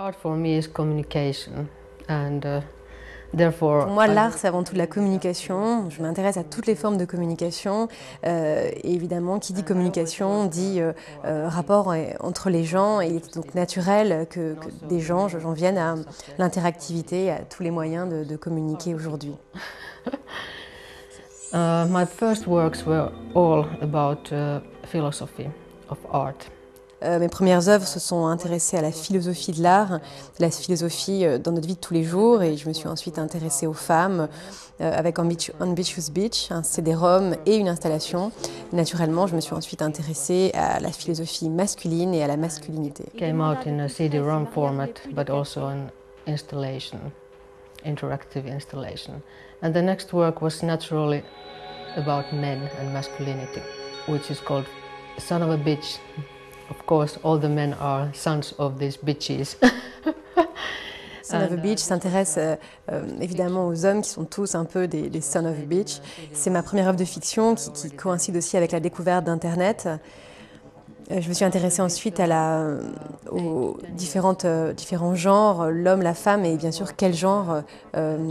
Art for me is communication and Pour moi, l'art, c'est avant tout de la communication. Je m'intéresse à toutes les formes de communication. Et évidemment, qui dit communication dit rapport entre les gens. Et il est donc naturel que des gens, j'en vienne à l'interactivité, à tous les moyens de communiquer aujourd'hui. My first works were all about philosophy of art. Mes premières œuvres se sont intéressées à la philosophie de l'art, la philosophie dans notre vie de tous les jours, et je me suis ensuite intéressée aux femmes avec Ambitious Beach, un CD-ROM et une installation. Naturellement, je me suis ensuite intéressée à la philosophie masculine et à la masculinité. It came out in a CD-ROM format, but also an installation, interactive installation. And the next work was naturally about men and masculinity, which is called Son of a Bitch. Of course, all the men are sons of these bitches. Son of a Bitch s'intéresse évidemment aux hommes qui sont tous un peu des Son of a Bitch. C'est ma première œuvre de fiction qui coïncide aussi avec la découverte d'Internet. Je me suis intéressée ensuite aux différents genres, l'homme, la femme, et bien sûr quel genre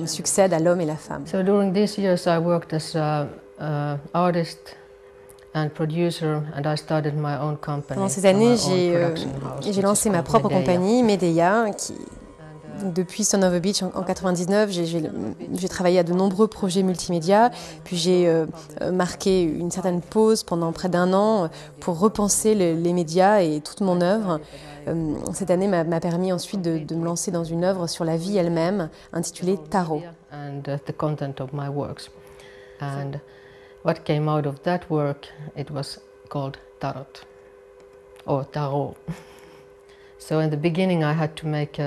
succède à l'homme et la femme. So during these years I worked as an artist and producer, and I started my own company. Pendant ces années, j'ai lancé ma propre compagnie, Medea, depuis Son of a Beach en 99, j'ai travaillé à de nombreux projets multimédia, puis j'ai marqué une certaine pause pendant près d'1 an pour repenser les médias et toute mon œuvre. Cette année m'a permis ensuite de me lancer dans une œuvre sur la vie elle-même, intitulée Tarot. And the content of my works. And what came out of that work, it was called Tarot, or Tarot. So in the beginning I had to make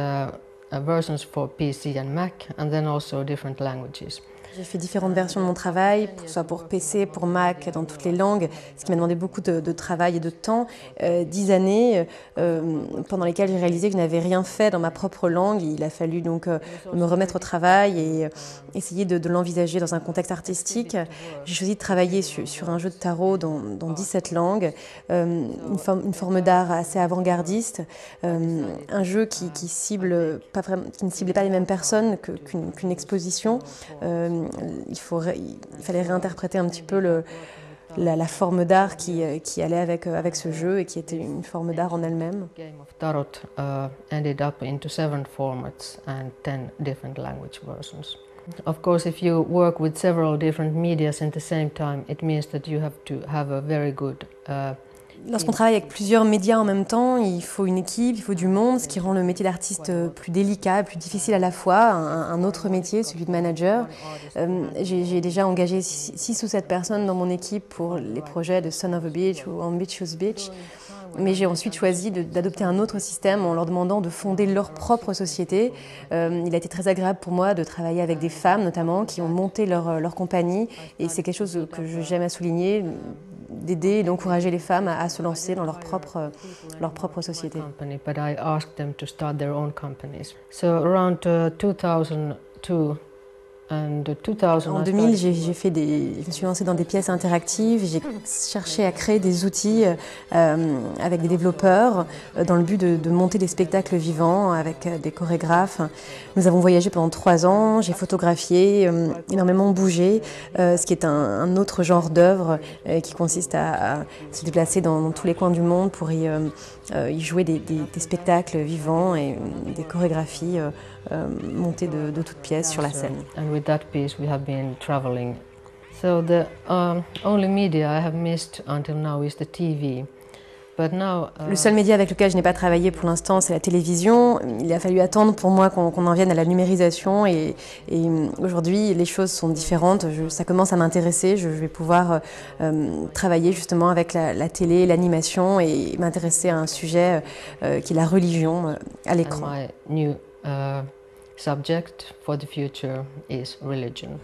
versions for PC and Mac, and then also different languages. J'ai fait différentes versions de mon travail, soit pour PC, pour Mac, dans toutes les langues, ce qui m'a demandé beaucoup de travail et de temps. 10 années pendant lesquelles j'ai réalisé que je n'avais rien fait dans ma propre langue. Il a fallu donc me remettre au travail et essayer de l'envisager dans un contexte artistique. J'ai choisi de travailler sur un jeu de tarot dans 17 langues, une forme d'art assez avant-gardiste, un jeu qui ne ciblait pas les mêmes personnes qu'une exposition. Il fallait réinterpréter un petit peu la forme d'art qui allait avec ce jeu et qui était une forme d'art en elle-même. The game of Tarot ended up into 7 formats and 10 different language versions. Of course, if you work with several different medias at the same time, it means that you have to have a very good Lorsqu'on travaille avec plusieurs médias en même temps, il faut une équipe, il faut du monde, ce qui rend le métier d'artiste plus délicat, plus difficile à la fois, un autre métier, celui de manager. J'ai déjà engagé 6 ou 7 personnes dans mon équipe pour les projets de Son of a Beach ou Ambitious Beach. Mais j'ai ensuite choisi d'adopter un autre système en leur demandant de fonder leur propre société. Il a été très agréable pour moi de travailler avec des femmes notamment qui ont monté leur compagnie et c'est quelque chose que j'aime à souligner, d'aider et d'encourager les femmes à se lancer dans leur propre société. But I asked them to start their own companies. So around 2002 and 2000, en 2000, je me suis lancée dans des pièces interactives. J'ai cherché à créer des outils avec des développeurs dans le but de monter des spectacles vivants avec des chorégraphes. Nous avons voyagé pendant 3 ans, j'ai photographié, énormément bougé, ce qui est un autre genre d'œuvre qui consiste à se déplacer dans tous les coins du monde pour y jouer des spectacles vivants et des chorégraphies montées de toutes pièces sur la scène. And with that piece we have been traveling. So the only media I have missed until now is the TV. But now, le seul média avec lequel je n'ai pas travaillé pour l'instant, c'est la télévision. Il a fallu attendre pour moi qu'on en vienne à la numérisation et aujourd'hui les choses sont différentes. Ça commence à m'intéresser. Je vais pouvoir travailler justement avec la télé, l'animation et m'intéresser à un sujet qui est la religion à l'écran. My new subject for the future is religion.